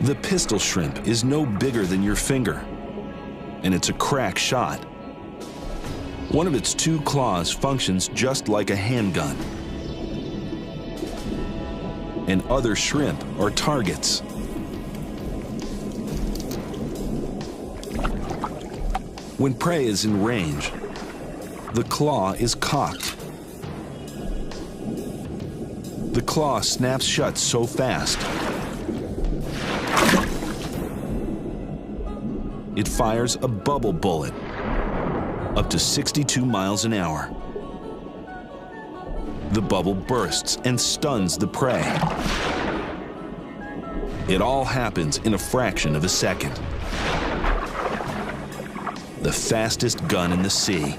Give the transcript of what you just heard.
The pistol shrimp is no bigger than your finger, and it's a crack shot. One of its two claws functions just like a handgun, and other shrimp are targets. When prey is in range, the claw is cocked. The claw snaps shut so fast, it fires a bubble bullet up to 62 miles an hour. The bubble bursts and stuns the prey. It all happens in a fraction of a second. The fastest gun in the sea.